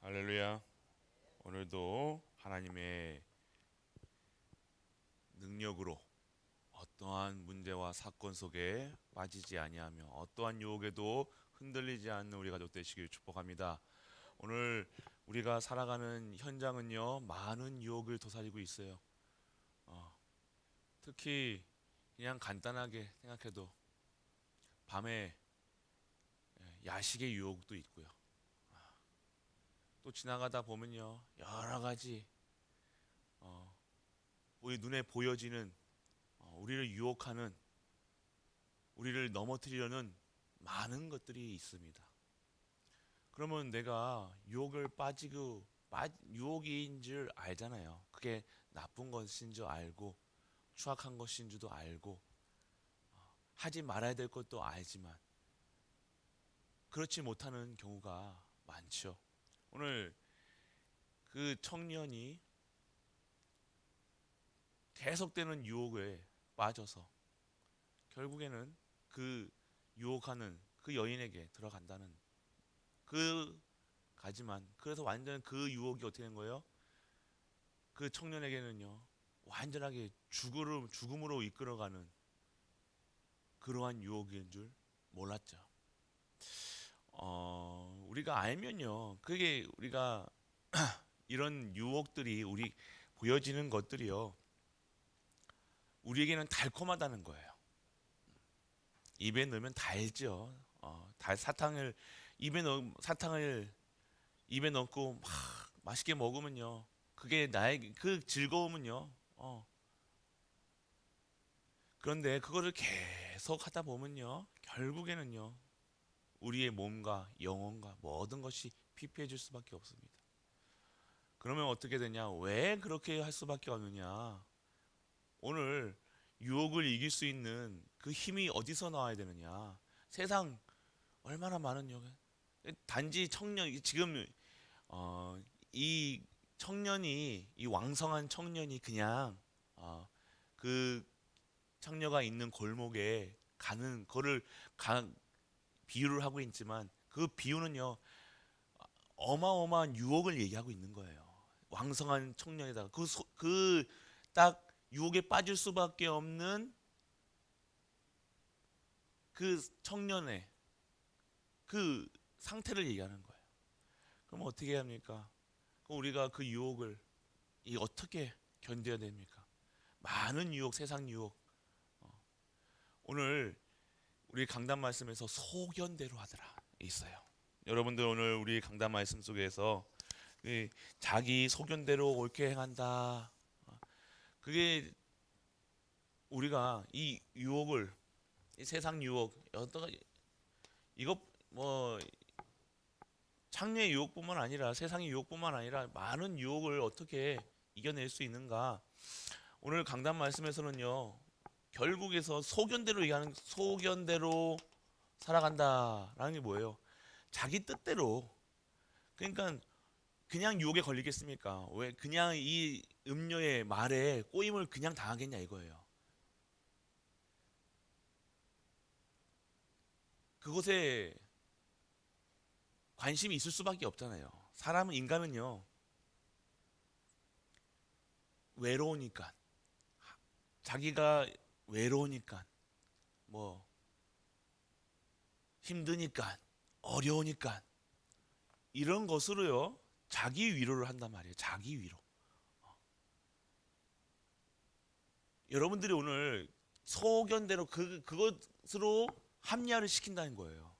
할렐루야. 오늘도 하나님의 능력으로 어떠한 문제와 사건 속에 빠지지 아니하며 어떠한 유혹에도 흔들리지 않는 우리 가족 되시길 축복합니다. 오늘 우리가 살아가는 현장은요, 많은 유혹을 도사리고 있어요. 특히 그냥 간단하게 생각해도 밤에 야식의 유혹도 있고요. 또 지나가다 보면요, 여러 가지 우리 눈에 보여지는 우리를 유혹하는, 우리를 넘어뜨리려는 많은 것들이 있습니다. 그러면 내가 유혹인 줄 알잖아요. 그게 나쁜 것인 줄 알고 추악한 것인 줄도 알고 하지 말아야 될 것도 알지만 그렇지 못하는 경우가 많죠. 오늘 그 청년이 계속되는 유혹에 빠져서 결국에는 그 유혹하는 그 여인에게 들어간다는 그 가지만, 그래서 완전 그 유혹이 어떻게 된 거예요? 그 청년에게는요, 완전하게 죽음으로 이끌어가는 그러한 유혹인 줄 몰랐죠. 우리가 알면요, 그게 우리가 이런 유혹들이 우리 보여지는 것들이요, 우리에게는 달콤하다는 거예요. 입에 넣으면 달죠. 사탕을 입에 넣고 막 맛있게 먹으면요, 그게 나의 그 즐거움은요. 그런데 그거를 계속 하다 보면요, 결국에는요, 우리의 몸과 영혼과 모든 것이 피폐해질 수밖에 없습니다. 그러면 어떻게 되냐? 왜 그렇게 할 수밖에 없느냐? 오늘 유혹을 이길 수 있는 그 힘이 어디서 나와야 되느냐? 세상 얼마나 많은 유혹. 단지 지금 이 이 왕성한 청년이 그냥 그 창녀가 있는 골목에 가는 거를 비유를 하고 있지만, 그 비유는요, 어마어마한 유혹을 얘기하고 있는 거예요. 왕성한 청년에다가 그 딱 유혹에 빠질 수밖에 없는 그 청년의 그 상태를 얘기하는 거예요. 그럼 어떻게 해야 합니까? 그럼 우리가 그 유혹을 어떻게 견뎌야 됩니까? 많은 유혹, 세상 유혹. 오늘 우리 강단 말씀에서 소견대로 하더라 있어요. 여러분들 오늘 우리 강단 말씀 속에서 자기 소견대로 옳게 행한다. 그게 우리가 이 유혹을, 이 세상 유혹, 어떤 이것 뭐 창녀의 유혹뿐만 아니라 세상의 유혹뿐만 아니라 많은 유혹을 어떻게 이겨낼 수 있는가? 오늘 강단 말씀에서는요, 결국에서 소견대로 살아간다라는 게 뭐예요? 자기 뜻대로. 그러니까 그냥 유혹에 걸리겠습니까? 왜 그냥 이 음료의 말에 꼬임을 그냥 당하겠냐 이거예요. 그것에 관심이 있을 수밖에 없잖아요. 인간은요, 외로우니까, 자기가 외로우니까, 뭐 힘드니까, 어려우니까 이런 것으로요, 자기 위로를 한단 말이에요. 자기 위로. 여러분들이 오늘 소견대로 그것으로 합리화를 시킨다는 거예요.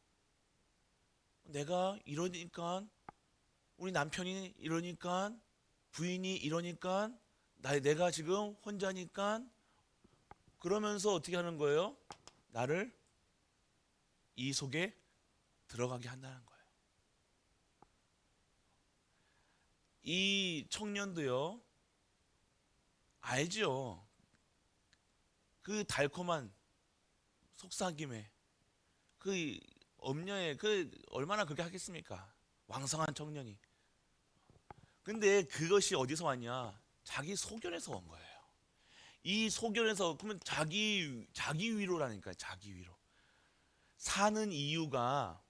내가 이러니까, 우리 남편이 이러니까, 부인이 이러니까, 내가 지금 혼자니까, 그러면서 어떻게 하는 거예요? 나를 이 속에 들어가게 한다는 거예요. 이 청년도요, 알죠? 그 달콤한 속삭임에, 그 엄녀의 얼마나 그렇게 하겠습니까? 왕성한 청년이. 근데 그것이 어디서 왔냐? 자기 소견에서 온 거예요. 이 소견에서, 그러면 자기 위로라니까요. 자기 위로. 사는 이유가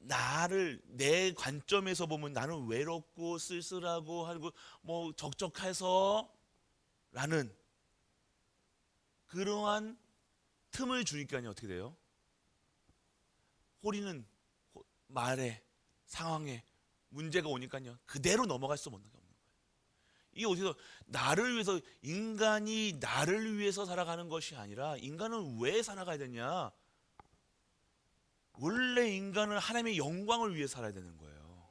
나를 내 관점에서 보면 나는 외롭고 쓸쓸하고 하고 뭐 적적해서 라는 그러한 틈을 주니까요 어떻게 돼요? 호리는 말에 상황에 문제가 오니까요 그대로 넘어갈 수 없는 거예요. 이게 어디서 나를 위해서 인간이 나를 위해서 살아가는 것이 아니라 인간은 왜 살아가야 되냐? 원래 인간은 하나님의 영광을 위해 살아야 되는 거예요.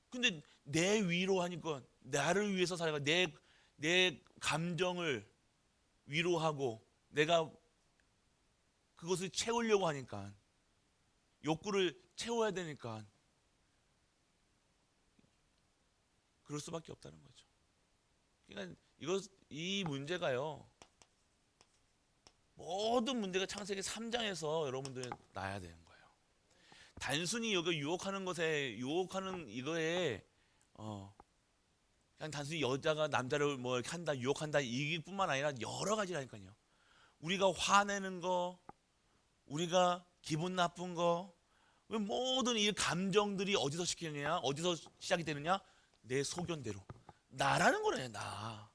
근데 내 위로하니까 나를 위해서 살아가 내 감정을 위로하고 내가 그것을 채우려고 하니까 욕구를 채워야 되니까 그럴 수밖에 없다는 거죠. 그러니까 이 문제가요. 모든 문제가 창세기 3장에서 여러분들 나야 되는 거예요. 단순히 여기 유혹하는 이거에 그냥 단순히 여자가 남자를 뭐 이렇게 한다, 유혹한다 이뿐만 아니라 여러 가지라니까요. 우리가 화내는 거, 우리가 기분 나쁜 거, 모든 이 감정들이 어디서 시키느냐, 어디서 시작이 되느냐, 내 소견대로 나라는 거래. 나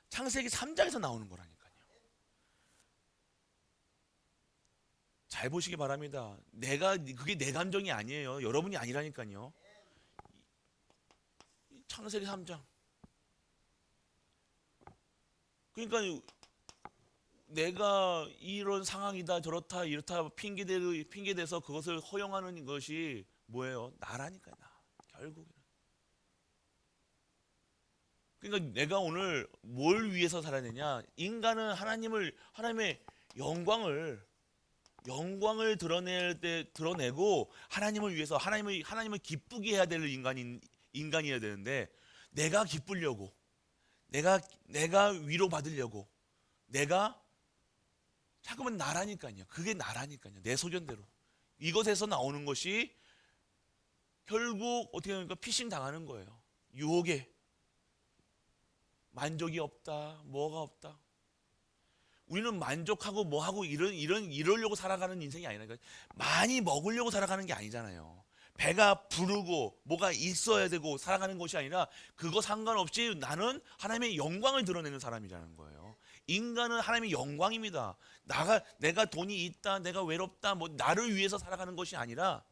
창세기 3장에서 나오는 거라니까요. 잘 보시기 바랍니다. 그게 내 감정이 아니에요. 여러분이 아니라니까요. 창세기 3장. 그러니까 내가 이런 상황이다 저렇다 이렇다 핑계대서 그것을 허용하는 것이 뭐예요? 나라니까 나. 결국에는. 그러니까 내가 오늘 뭘 위해서 살아야 되냐? 인간은 하나님의 영광을 드러내고 하나님을 위해서 하나님을 기쁘게 해야 될 인간이어야 되는데 내가 기쁘려고 내가 위로받으려고 내가 자꾸만 나라니까요. 그게 나라니까요. 내 소견대로 이것에서 나오는 것이 결국 어떻게 하니까 피싱 당하는 거예요. 유혹에 만족이 없다, 뭐가 없다. 우리는 만족하고 뭐하고 이러려고 살아가는 인생이 아니라니까. 많이 먹으려고 살아가는 게 아니잖아요. 배가 부르고 뭐가 있어야 되고 살아가는 것이 아니라 그거 상관없이 나는 하나님의 영광을 드러내는 사람이라는 거예요. 인간은 하나님의 영광입니다. 내가 돈이 있다, 내가 외롭다, 뭐 나를 위해서 살아가는 것이 아니라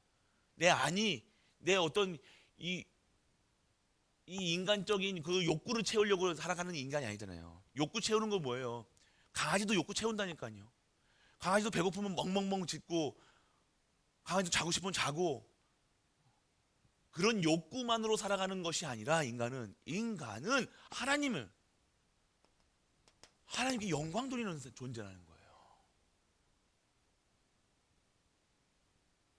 내 어떤 이 인간적인 그 욕구를 채우려고 살아가는 인간이 아니잖아요. 욕구 채우는 거 뭐예요? 강아지도 욕구 채운다니까요. 강아지도 배고프면 멍멍멍 짖고 강아지도 자고 싶으면 자고 그런 욕구만으로 살아가는 것이 아니라 인간은 하나님께 영광 돌리는 존재라는 거예요.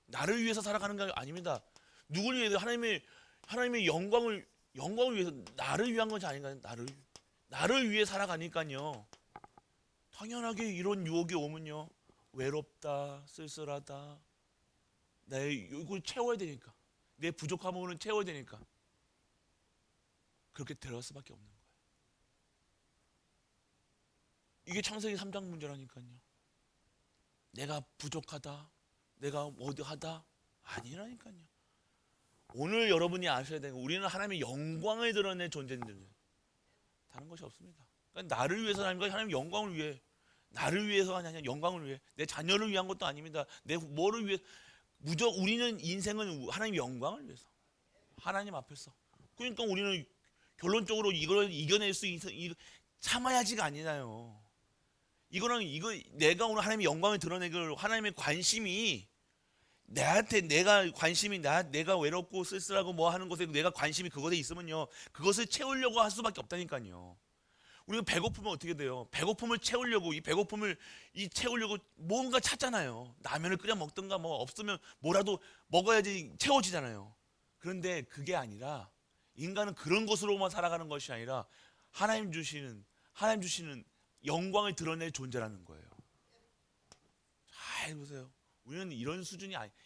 나를 위해서 살아가는 게 아닙니다. 누굴 위해서 하나님의 영광을 위해서 나를 위한 것이 아닌가요? 나를 위해 살아가니까요. 당연하게 이런 유혹이 오면요. 외롭다, 쓸쓸하다. 이걸 채워야 되니까. 내 부족함을 채워야 되니까. 그렇게 데려갈 수밖에 없는 거예요. 이게 창세기 3장 문제라니까요. 내가 부족하다. 내가 어디하다. 아니라니까요. 오늘 여러분이 아셔야 되는 거 우리는 하나님의 영광을 드러낸 존재인데 다른 것이 없습니다. 그러니까 나를 위해서 하나님의 영광을 위해 나를 위해서가 아니라 영광을 위해 내 자녀를 위한 것도 아닙니다. 내 뭐를 위해 우리는 인생은 하나님의 영광을 위해서 하나님 앞에서 그러니까 우리는 결론적으로 이걸 이겨낼 수 참아야지가 아니잖아요. 이거 내가 오늘 하나님의 영광을 드러내길 하나님의 관심이 내가 외롭고 쓸쓸하고 뭐 하는 것에 내가 관심이 그것에 있으면요 그것을 채우려고 할 수밖에 없다니까요. 우리가 배고프면 어떻게 돼요? 배고픔을 채우려고 채우려고 뭔가 찾잖아요. 라면을 끓여 먹든가 뭐 없으면 뭐라도 먹어야지 채워지잖아요. 그런데 그게 아니라 인간은 그런 것으로만 살아가는 것이 아니라 하나님 주시는 영광을 드러낼 존재라는 거예요. 잘 보세요. 우리는 이런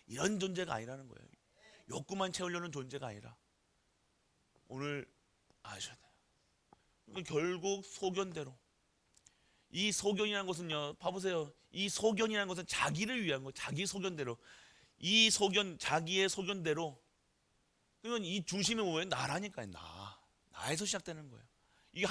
이런 존재가 아니라는 거예요. 욕구만 채우려는 존재가 아니라 오늘 아셔야 돼요. 그러니까 결국 소견대로 이 소견이라는 것은요. 봐보세요. 이 소견이라는 것은 자기를 위한 거, 자기 소견대로 이 소견, 자기의 소견대로. 그러면 이 중심이 뭐예요? 나라니까요. 나에서 시작되는 거예요. 이게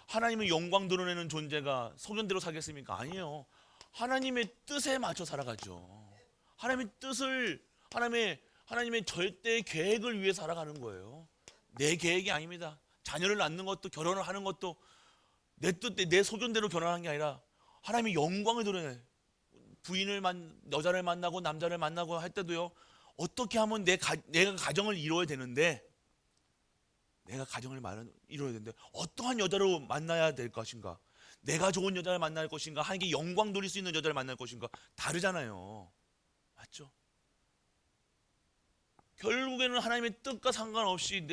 하나님의 영광 드러내는 존재가 소견대로 살겠습니까? 아니에요. 하나님의 뜻에 맞춰 살아가죠. 하나님의 뜻을, 하나님의 절대 계획을 위해 살아가는 거예요. 내 계획이 아닙니다. 자녀를 낳는 것도, 결혼을 하는 것도 내 뜻, 내 소견대로 결혼하는 게 아니라 하나님의 영광을 드러내. 여자를 만나고 남자를 만나고 할 때도요, 어떻게 하면 내가 가정을 이루어야 되는데, 어떠한 여자로 만나야 될 것인가, 내가 좋은 여자를 만날 것인가, 하나님께 영광 돌릴 수 있는 여자를 만날 것인가, 다르잖아요. 맞죠? 결국에는 하나님의 뜻과 상관없이,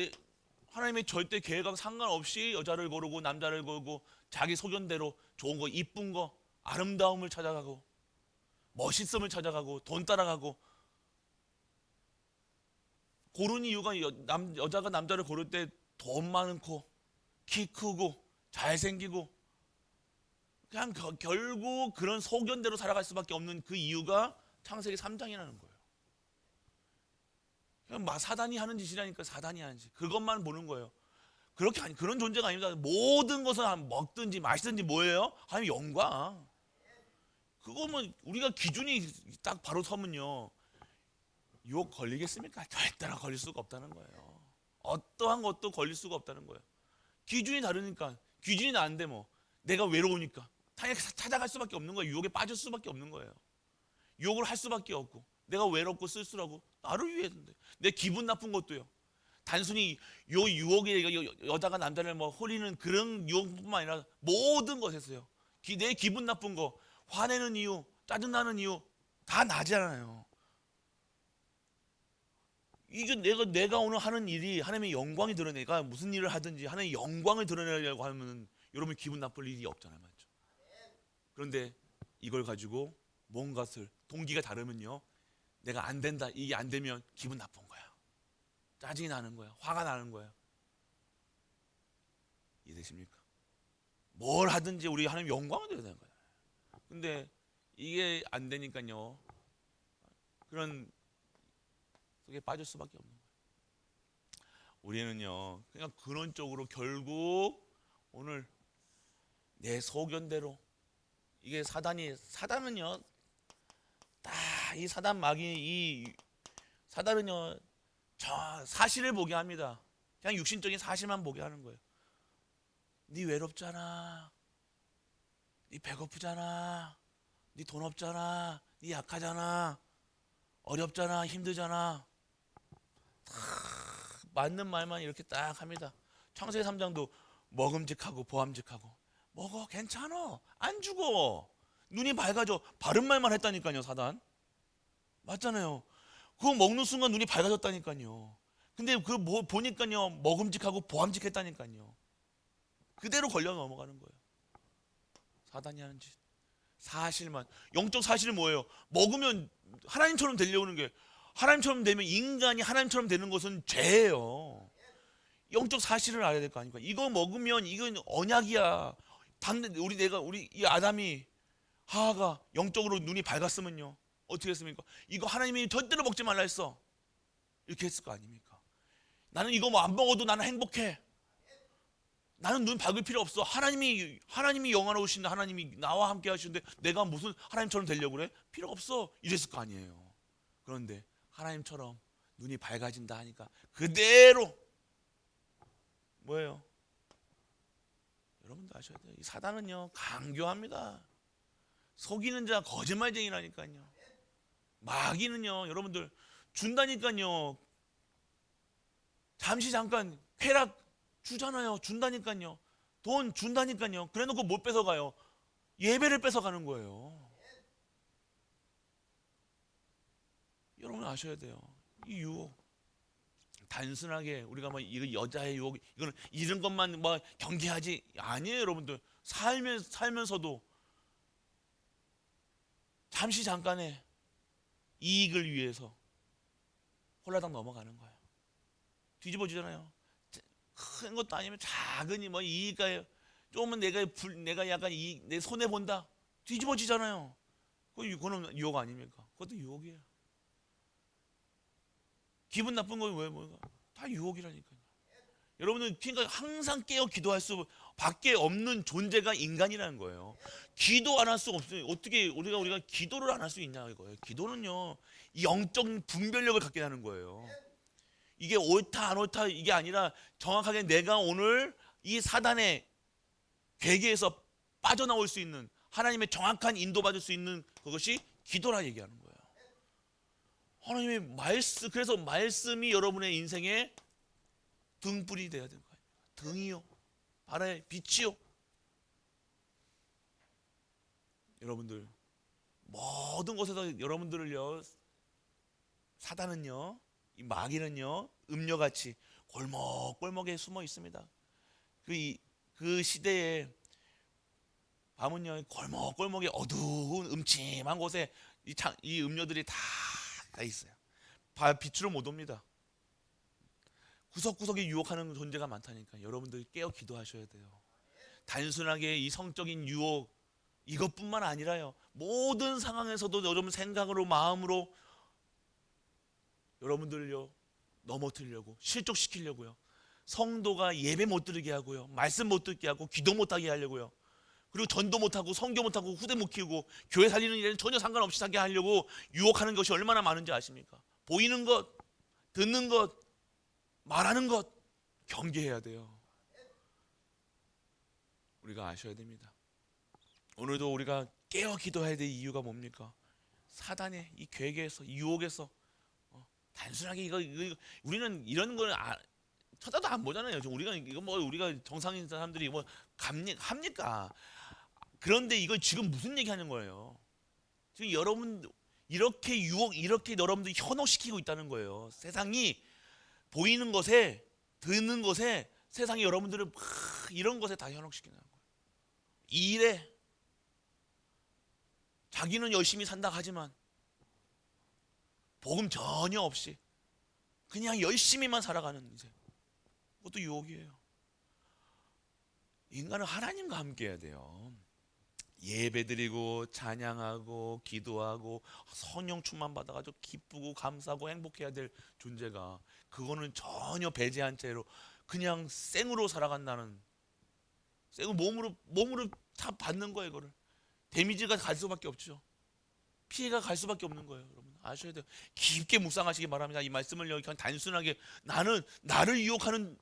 하나님의 절대 계획과 상관없이 여자를 고르고 남자를 고르고 자기 소견대로 좋은 거, 이쁜 거, 아름다움을 찾아가고 멋있음을 찾아가고 돈 따라가고. 고르는 이유가 여자가 남자를 고를 때 돈 많고 키 크고 잘생기고, 그냥 결국 그런 소견대로 살아갈 수밖에 없는 그 이유가 창세기 3장이라는 거예요. 그냥 사단이 하는 짓이라니까. 사단이 하는 짓, 그것만 보는 거예요. 그런 존재가 아닙니다. 모든 것을 먹든지 마시든지 뭐예요? 하나님 영광. 그거면 우리가 기준이 딱 바로 서면요, 유혹 걸리겠습니까? 절대로 걸릴 수가 없다는 거예요. 어떠한 것도 걸릴 수가 없다는 거예요. 기준이 다르니까. 기준이 나는데 뭐 내가 외로우니까 당연히 찾아갈 수밖에 없는 거예요. 유혹에 빠질 수밖에 없는 거예요. 유혹을 할 수밖에 없고, 내가 외롭고 쓸쓸하고 나를 위해서인데, 내 기분 나쁜 것도요, 단순히 요 유혹에 여자가 남자를 뭐 홀리는 그런 유혹뿐만 아니라 모든 것에서요, 내 기분 나쁜 거, 화내는 이유, 짜증나는 이유 다 나잖아요. 이게 내가 오늘 하는 일이 하나님의 영광이 드러내가, 무슨 일을 하든지 하나님의 영광을 드러내려고 하면 여러분 기분 나쁠 일이 없잖아요. 맞죠? 그런데 이걸 가지고 뭔가를 동기가 다르면요, 내가 안 된다, 이게 안 되면 기분 나쁜 거야. 짜증이 나는 거야. 화가 나는 거야. 이해되십니까? 뭘 하든지 우리 하나님 영광을 드러내는 거야. 근데 이게 안 되니까요, 그런 속에 빠질 수밖에 없는 거예요. 우리는요, 그냥 그런 쪽으로 결국 오늘 내 소견대로, 이게 사단은요, 딱 이 사단은요, 저 사실을 보게 합니다. 그냥 육신적인 사실만 보게 하는 거예요. 네 외롭잖아, 네 배고프잖아, 네 돈 없잖아, 네 약하잖아, 어렵잖아, 힘들잖아. 맞는 말만 이렇게 딱 합니다. 창세기 3장도 먹음직하고 보암직하고, 먹어, 괜찮아, 안 죽어, 눈이 밝아져. 바른 말만 했다니까요, 사단. 맞잖아요. 그거 먹는 순간 눈이 밝아졌다니까요. 근데 보니까요, 먹음직하고 보암직했다니까요. 그대로 걸려 넘어가는 거예요. 사단이 하는 짓. 사실만. 영적 사실은 뭐예요? 먹으면 하나님처럼 되려는 게, 하나님처럼 되면, 인간이 하나님처럼 되는 것은 죄예요. 영적 사실을 알아야 될 거 아닙니까? 이거 먹으면 이건 언약이야. 우리 이 아담이, 하하가 영적으로 눈이 밝았으면요, 어떻게 했습니까? 이거 하나님이 절대로 먹지 말라 했어, 이렇게 했을 거 아닙니까? 나는 이거 뭐 안 먹어도 나는 행복해. 나는 눈 밝을 필요 없어. 하나님이 영원하신 하나님이 나와 함께 하시는데 내가 무슨 하나님처럼 되려고 그래? 필요 없어, 이랬을 거 아니에요. 그런데 하나님처럼 눈이 밝아진다 하니까 그대로 뭐예요? 여러분도 아셔야 돼요. 이 사단은요, 강교합니다. 속이는 자 거짓말쟁이라니까요. 마귀는요, 여러분들 준다니까요. 잠깐 쾌락 주잖아요. 준다니까요. 돈 준다니까요. 그래놓고 못 뺏어가요. 예배를 뺏어가는 거예요. 여러분 아셔야 돼요. 이 유혹, 단순하게 우리가 뭐 이거 여자의 유혹, 이거는 이런 것만 뭐 경계하지 아니에요. 여러분들 살면서도 잠깐의 이익을 위해서 홀라당 넘어가는 거예요. 뒤집어지잖아요. 큰 것도 아니면 작으니 뭐 이익가요. 조금은 내가 약간 내 손해 본다. 뒤집어지잖아요. 그거는 유혹 아닙니까? 그것도 유혹이에요. 기분 나쁜 거 왜 뭐가 다 유혹이라니까요. 여러분은 그러니까 항상 깨어 기도할 수밖에 없는 존재가 인간이라는 거예요. 기도 안 할 수 없어요. 어떻게 우리가 기도를 안 할 수 있냐 이거예요. 기도는요, 이 영적 분별력을 갖게 하는 거예요. 이게 옳다 안 옳다 이게 아니라 정확하게 내가 오늘 이 사단의 괴계에서 빠져나올 수 있는 하나님의 정확한 인도받을 수 있는 그것이 기도라 얘기하는 거예요. 하나님의 말씀, 그래서 말씀이 여러분의 인생의 등불이 되어야 되는 거예요. 등이요, 바다의 빛이요. 여러분들 모든 곳에서 여러분들을요, 사단은요, 이 마귀는요, 음녀같이 골목골목에 숨어 있습니다. 그 시대에 밤은요, 골목골목에 어두운 음침한 곳에 이 음녀들이 다 있어요. 빛으로 못 옵니다. 구석구석에 유혹하는 존재가 많다니까. 여러분들 깨어 기도하셔야 돼요. 단순하게 이 성적인 유혹 이것뿐만 아니라요, 모든 상황에서도 여러분 생각으로 마음으로 여러분들요 넘어뜨리려고, 실족시키려고요, 성도가 예배 못 드리게 하고요, 말씀 못 듣게 하고, 기도 못하게 하려고요, 그리고 전도 못하고 성교 못하고 후대 못 키우고 교회 살리는 일에는 전혀 상관없이 하게 하려고 유혹하는 것이 얼마나 많은지 아십니까? 보이는 것, 듣는 것, 말하는 것 경계해야 돼요. 우리가 아셔야 됩니다. 오늘도 우리가 깨어 기도해야 될 이유가 뭡니까? 사단의 이 괴계에서, 이 유혹에서 단순하게 이거 우리는 이런 걸 쳐다도 안 보잖아요. 우리가 이거 뭐 우리가 정상인 사람들이 뭐 합니까? 그런데 이걸 지금 무슨 얘기하는 거예요? 지금 여러분 이렇게 유혹, 이렇게 여러분들 현혹시키고 있다는 거예요. 세상이 보이는 것에, 듣는 것에, 세상이 여러분들을 이런 것에 다 현혹시키는 거예요. 이 일에 자기는 열심히 산다 하지만 복음 전혀 없이 그냥 열심히만 살아가는 인생, 그것도 유혹이에요. 인간은 하나님과 함께 해야 돼요. 예배드리고 찬양하고 기도하고 성령 충만 받아가지고 기쁘고 감사하고 행복해야 될 존재가, 그거는 전혀 배제한 채로 그냥 생으로 살아간다는, 생으로 몸으로 다 받는 거예요. 이거를 데미지가 갈 수밖에 없죠. 피해가 갈 수밖에 없는 거예요. 여러분 아셔야 돼요. 깊게 묵상하시기 바랍니다. 이 말씀을 그냥 단순하게 나를 유혹하는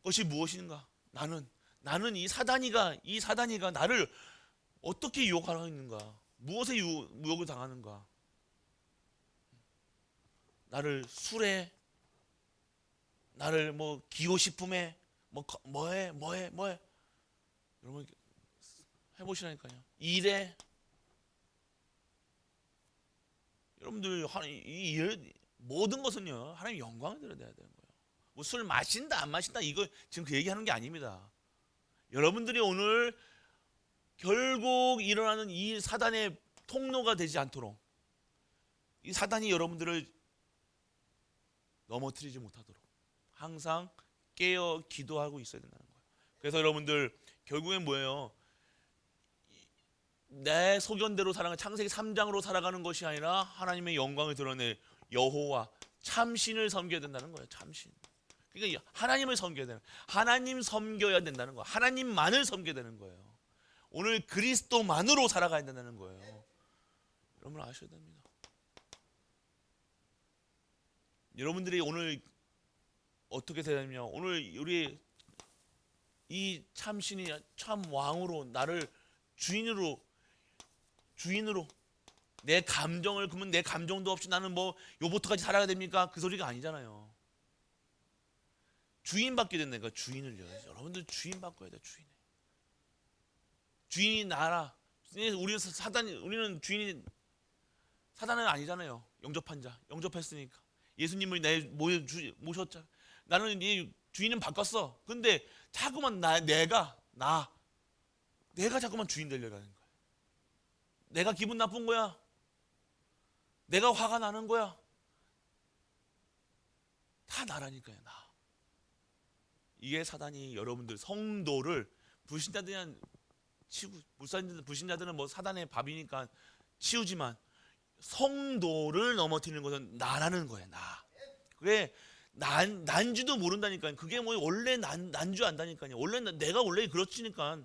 것이 무엇인가? 나는 이 사단이가 나를 어떻게 유혹하고 있는가? 무엇에 유혹을 당하는가? 나를 술에, 나를 뭐 기호식품에, 뭐해? 여러분 해보시라니까요. 일에, 여러분들 이 모든 것은요 하나님 영광을 드려야 되는 거예요. 뭐 술 마신다 안 마신다 이거 지금 그 얘기하는 게 아닙니다. 여러분들이 오늘 결국 일어나는 이 사단의 통로가 되지 않도록, 이 사단이 여러분들을 넘어뜨리지 못하도록 항상 깨어 기도하고 있어야 된다는 거예요. 그래서 여러분들 결국엔 뭐예요? 내 소견대로 살아가는, 창세기 3장으로 살아가는 것이 아니라 하나님의 영광을 드러낼 여호와 참신을 섬겨야 된다는 거예요. 참신. 그러니까 하나님을 섬겨야 되는, 하나님 섬겨야 된다는 거예요. 하나님만을 섬겨야 되는 거예요. 오늘 그리스도만으로 살아가야 된다는 거예요. 여러분 아셔야 됩니다. 여러분들이 오늘 어떻게 되냐면, 오늘 우리 이 참신이 참 왕으로, 나를 주인으로 내 감정을, 그러면 내 감정도 없이 나는 뭐 요보트까지 살아야 됩니까? 그 소리가 아니잖아요. 주인 받게 된다니까. 주인을요. 여러분들 주인 바꿔야 돼요. 주인이 나라. 우리는 주인이 사단은 아니잖아요. 영접한 자, 영접했으니까 예수님을 모셨잖아. 나는 이 주인은 바꿨어. 근데 자꾸만 내가 자꾸만 주인 되려고 하는 거야. 내가 기분 나쁜 거야. 내가 화가 나는 거야. 다 나라니까요. 나. 이게 사단이 여러분들 성도를, 불신자들은 치고, 불신자들은 뭐 사단의 밥이니까 치우지만 성도를 넘어뜨리는 것은 나라는 거예요. 나. 그게 난지도 모른다니까요. 그게 뭐 원래 난줄 안다니까요. 원래 내가 원래 그렇지니까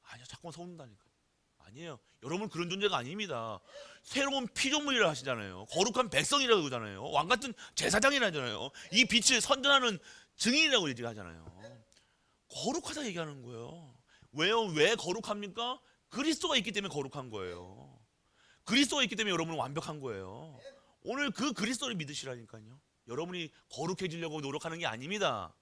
아니야 자꾸만 속는다니까. 아니에요. 여러분 그런 존재가 아닙니다. 새로운 피조물이라 하시잖아요. 거룩한 백성이라고 그러잖아요. 왕 같은 제사장이라 하잖아요. 이 빛을 선전하는 증인이라고 얘기하잖아요. 거룩하다 얘기하는 거예요. 왜요? 왜 거룩합니까? 그리스도가 있기 때문에 거룩한 거예요. 그리스도가 있기 때문에 여러분은 완벽한 거예요. 오늘 그 그리스도를 믿으시라니까요. 여러분이 거룩해지려고 노력하는 게 아닙니다.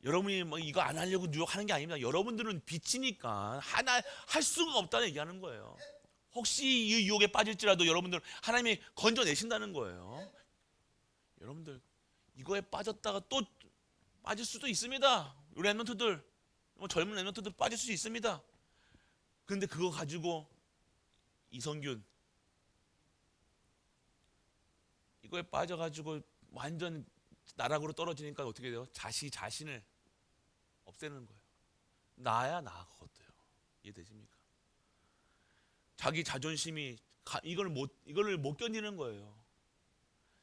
여러분이 뭐 이거 안 하려고 노력하는 게 아닙니다. 여러분들은 빛이니까 하나 할 수가 없다는 얘기하는 거예요. 혹시 이 유혹에 빠질지라도 여러분들 하나님이 건져내신다는 거예요. 여러분들 이거에 빠졌다가 또 빠질 수도 있습니다. 우리 랩런트들 뭐 젊은 랩런트들 빠질 수 있습니다. 그런데 그거 가지고 이성균 이거에 빠져가지고 완전 나락으로 떨어지니까 어떻게 돼요? 자신을 없애는 거예요. 나야 나 그것도요. 이해되십니까? 자기 자존심이 이거를 못 견디는 거예요.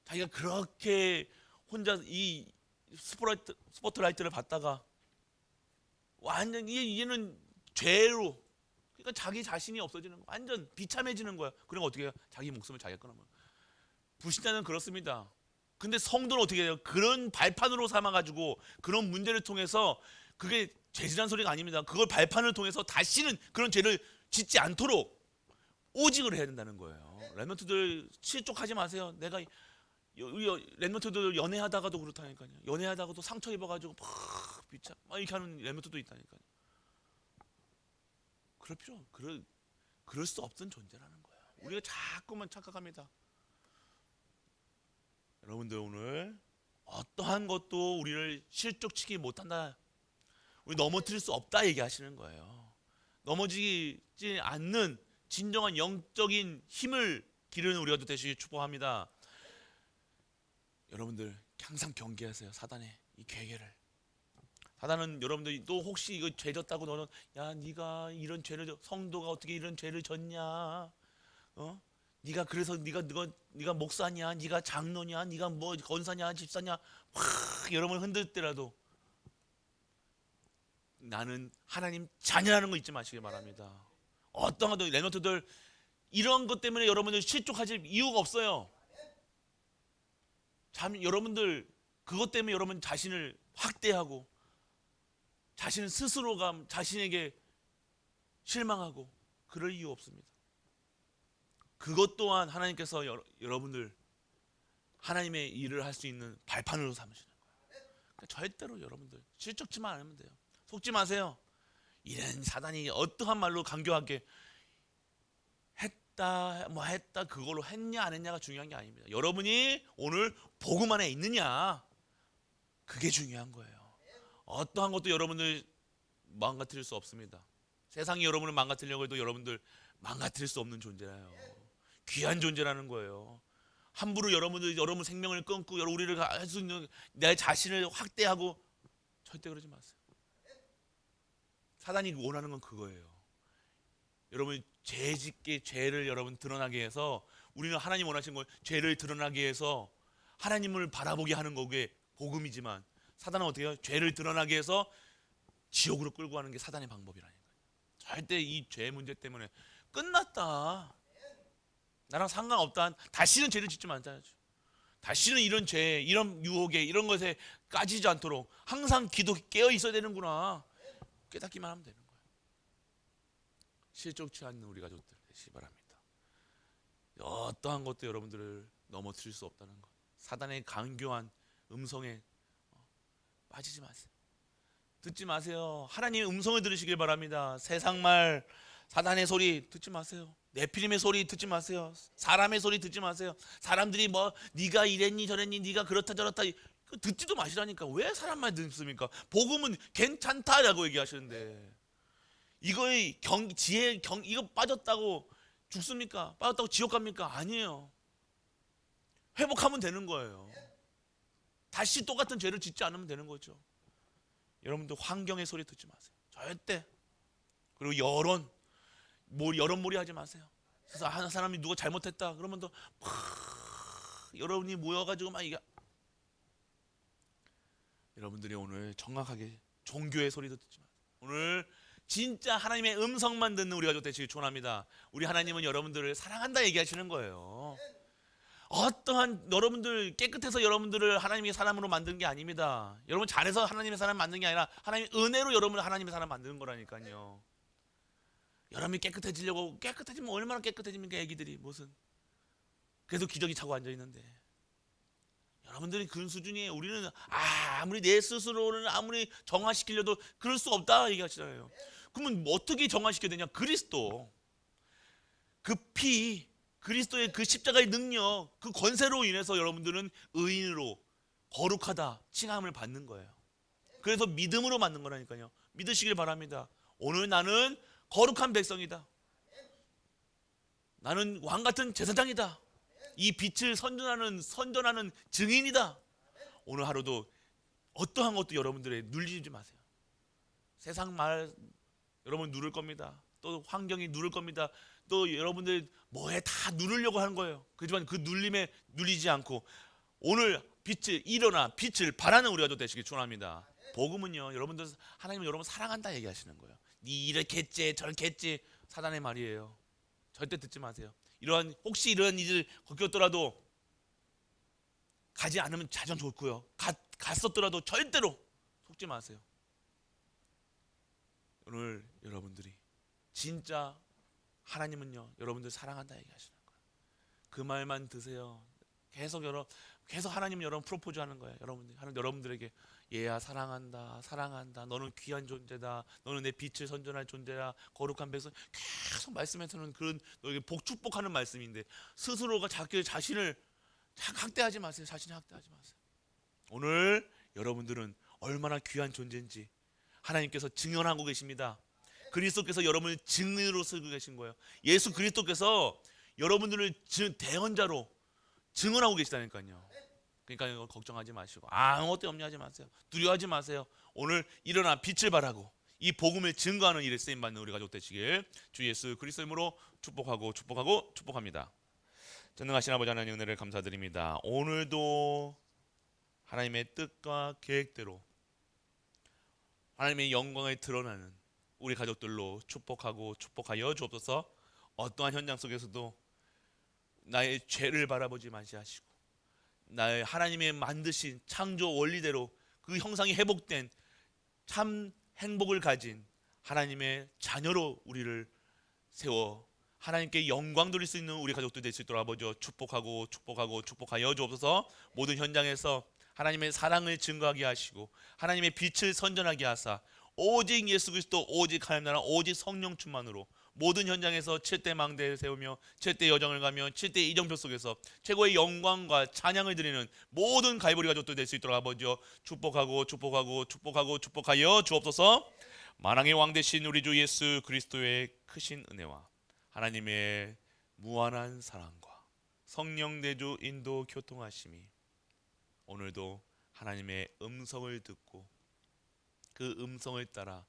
자기가 그렇게 혼자 이 스포트라이트를 받다가 완전 얘는 죄로 그러니까 자기 자신이 없어지는 거 완전 비참해지는 거야. 그러면 어떻게 해요? 자기 목숨을 자기가 끊어버려. 불신자는 그렇습니다. 근데 성도는 어떻게 해요? 그런 발판으로 삼아가지고 그런 문제를 통해서 그게 죄지란 소리가 아닙니다. 그걸 발판을 통해서 다시는 그런 죄를 짓지 않도록 오직을 해야 된다는 거예요. 랩런트들 실족하지 마세요. 내가 랩런트들 연애하다가도 그렇다니까요. 연애하다가도 상처 입어가지고 막 비참 막 이렇게 하는 랩런트도 있다니까요. 그럴 수 없는 존재라는 거예요. 우리가 자꾸만 착각합니다. 여러분들 오늘 어떠한 것도 우리를 실족시키지 못한다. 우리 넘어뜨릴 수 없다 얘기하시는 거예요. 넘어지지 않는 진정한 영적인 힘을 기르는 우리가 되시길 축복합니다. 여러분들 항상 경계하세요. 사단의 이 괴계를. 사단은 여러분들이 또 혹시 이거 죄 졌다고 너는 야 네가 이런 죄를 성도가 어떻게 이런 죄를 졌냐? 네가 그래서 네가 목사냐? 네가 장로냐? 네가 뭐 권사냐? 집사냐? 막 여러분 흔들 때라도 나는 하나님 자녀라는 거 잊지 마시기 바랍니다. 어떤 것도 랩런트들 이런 것 때문에 여러분들 실족하실 이유가 없어요. 참 여러분들 그것 때문에 여러분 자신을 확대하고 자신 스스로가 자신에게 실망하고 그럴 이유 없습니다. 그것 또한 하나님께서 여러분들 하나님의 일을 할 수 있는 발판으로 삼으시는 거예요. 그러니까 절대로 여러분들 실족지만 않으면 돼요. 속지 마세요. 이런 사단이 어떠한 말로 강교하게 했다 그걸로 했냐 안 했냐가 중요한 게 아닙니다. 여러분이 오늘 복음 안에 있느냐 그게 중요한 거예요. 어떠한 것도 여러분들 망가뜨릴 수 없습니다. 세상이 여러분을 망가뜨리려고 해도 여러분들 망가뜨릴 수 없는 존재라요. 귀한 존재라는 거예요. 함부로 여러분 생명을 끊고 우리를 할 수 있는 내 자신을 확대하고 절대 그러지 마세요. 사단이 원하는 건 그거예요. 여러분 죄짓게 죄를 여러분 드러나게 해서 우리는 하나님 원하시는 걸 죄를 드러나게 해서 하나님을 바라보게 하는 거게 복음이지만 사단은 어떻게 해요? 죄를 드러나게 해서 지옥으로 끌고 가는 게 사단의 방법이라니까요. 절대 이 죄 문제 때문에 끝났다. 나랑 상관없다. 다시는 죄를 짓지 말자. 다시는 이런 죄, 이런 유혹에, 이런 것에 까지지 않도록 항상 기도 깨어 있어야 되는구나. 깨닫기만 하면 되는 거예요. 실족치 않는 우리 가족들 되시기 바랍니다. 어떠한 것도 여러분들을 넘어뜨릴 수 없다는 것. 사단의 강교한 음성에 빠지지 마세요. 듣지 마세요. 하나님의 음성을 들으시길 바랍니다. 세상 말, 사단의 소리 듣지 마세요. 네피림의 소리 듣지 마세요. 사람의 소리 듣지 마세요. 사람들이 뭐 네가 이랬니 저랬니 네가 그렇다 저렇다 듣지도 마시라니까. 왜 사람 말 듣습니까? 복음은 괜찮다라고 얘기하시는데 이거의 이거 빠졌다고 죽습니까? 빠졌다고 지옥 갑니까? 아니에요. 회복하면 되는 거예요. 다시 똑같은 죄를 짓지 않으면 되는 거죠. 여러분들 환경의 소리 듣지 마세요. 절대. 그리고 여론몰이 하지 마세요. 그래서 한 사람이 누가 잘못했다 그러면 또 막 여러분이 모여가지고 막 이게 여러분들이 오늘 정확하게 종교의 소리도 듣지 마. 오늘 진짜 하나님의 음성만 듣는 우리 가족 되시길 축원합니다. 우리 하나님은 여러분들을 사랑한다 얘기하시는 거예요. 어떠한 여러분들 깨끗해서 여러분들을 하나님의 사람으로 만든 게 아닙니다. 여러분 잘해서 하나님의 사람 만든 게 아니라 하나님의 은혜로 여러분을 하나님의 사람 만드는 거라니까요. 여러분이 깨끗해지려고 깨끗해지면 얼마나 깨끗해집니까? 애기들이 무슨 계속 기저귀 차고 앉아 있는데 여러분들이 그런 수준이에요. 우리는 아무리 내 스스로를 아무리 정화시키려도 그럴 수 없다 얘기하시잖아요. 그러면 어떻게 정화시켜야 되냐? 그리스도 그 피, 그리스도의 그 십자가의 능력, 그 권세로 인해서 여러분들은 의인으로 거룩하다 칭함을 받는 거예요. 그래서 믿음으로 받는 거라니까요. 믿으시길 바랍니다. 오늘 나는 거룩한 백성이다. 나는 왕 같은 제사장이다. 이 빛을 선전하는 증인이다. 오늘 하루도 어떠한 것도 여러분들의 눌리지 마세요. 세상 말 여러분 누를 겁니다. 또 환경이 누를 겁니다. 또 여러분들 뭐에 다 누르려고 하는 거예요. 그렇지만 그 눌림에 눌리지 않고 오늘 빛을 일어나 빛을 발하는 우리가 좀 되시길 축원합니다. 복음은요, 여러분들 하나님은 여러분 사랑한다 얘기하시는 거예요. 네 이렇게 했지 저렇게 했지 사단의 말이에요. 절대 듣지 마세요. 혹시 이런 일을 겪었더라도 가지 않으면 자전 좋고요. 갔었더라도 절대로 속지 마세요. 오늘 여러분들이 진짜 하나님은요 여러분들 사랑한다 얘기하시는 거예요. 그 말만 드세요. 계속 하나님은 여러분 프로포즈하는 거예요. 여러분들에게 얘야 사랑한다, 사랑한다. 너는 귀한 존재다. 너는 내 빛을 선전할 존재야. 거룩한 백성. 계속 말씀에서는 그런 너에게 축복하는 말씀인데 스스로가 자신을 학대하지 마세요. 자신을 학대하지 마세요. 오늘 여러분들은 얼마나 귀한 존재인지 하나님께서 증언하고 계십니다. 그리스도께서 여러분을 증인으로 쓰고 계신 거예요. 예수 그리스도께서 여러분들을 대언자로 증언하고 계시다니까요. 그러니까 걱정하지 마시고 아무것도 염려하지 마세요. 두려워하지 마세요. 오늘 일어나 빛을 발하고 이 복음을 증거하는 일에 쓰임 받는 우리 가족 되시길 주 예수 그리스도의 이름으로 축복합니다. 전능하신 아버지 하나님 은혜를 감사드립니다. 오늘도 하나님의 뜻과 계획대로 하나님의 영광을 드러나는 우리 가족들로 축복하여 주옵소서. 어떠한 현장 속에서도 나의 죄를 바라보지 마시하시고 나의 하나님의 만드신 창조 원리대로 그 형상이 회복된 참 행복을 가진 하나님의 자녀로 우리를 세워 하나님께 영광 돌릴 수 있는 우리 가족들 될 수 있도록 아버지 축복하여 주옵소서. 모든 현장에서 하나님의 사랑을 증거하게 하시고 하나님의 빛을 선전하게 하사 오직 예수 그리스도 오직 하나님 나라 오직 성령 충만으로 모든 현장에서 7대 망대를 세우며 7대 여정을 가며 7대 이정표 속에서 최고의 영광과 찬양을 드리는 모든 갈보리 가족들 될 수 있도록 아버지여 축복하여 주옵소서. 만왕의 왕 되신 우리 주 예수 그리스도의 크신 은혜와 하나님의 무한한 사랑과 성령 내주 인도 교통하심이 오늘도 하나님의 음성을 듣고 그 음성을 따라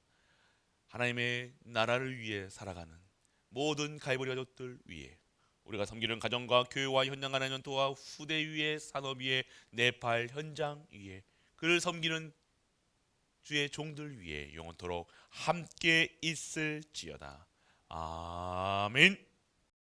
하나님의 나라를 위해 살아가는 모든 갈보리 가족들 위해 우리가 섬기는 가정과 교회와 현장 가는 연토와 후대 위에 산업 위에 네팔 현장 위에 그를 섬기는 주의 종들 위해 영원토록 함께 있을지어다. 아멘.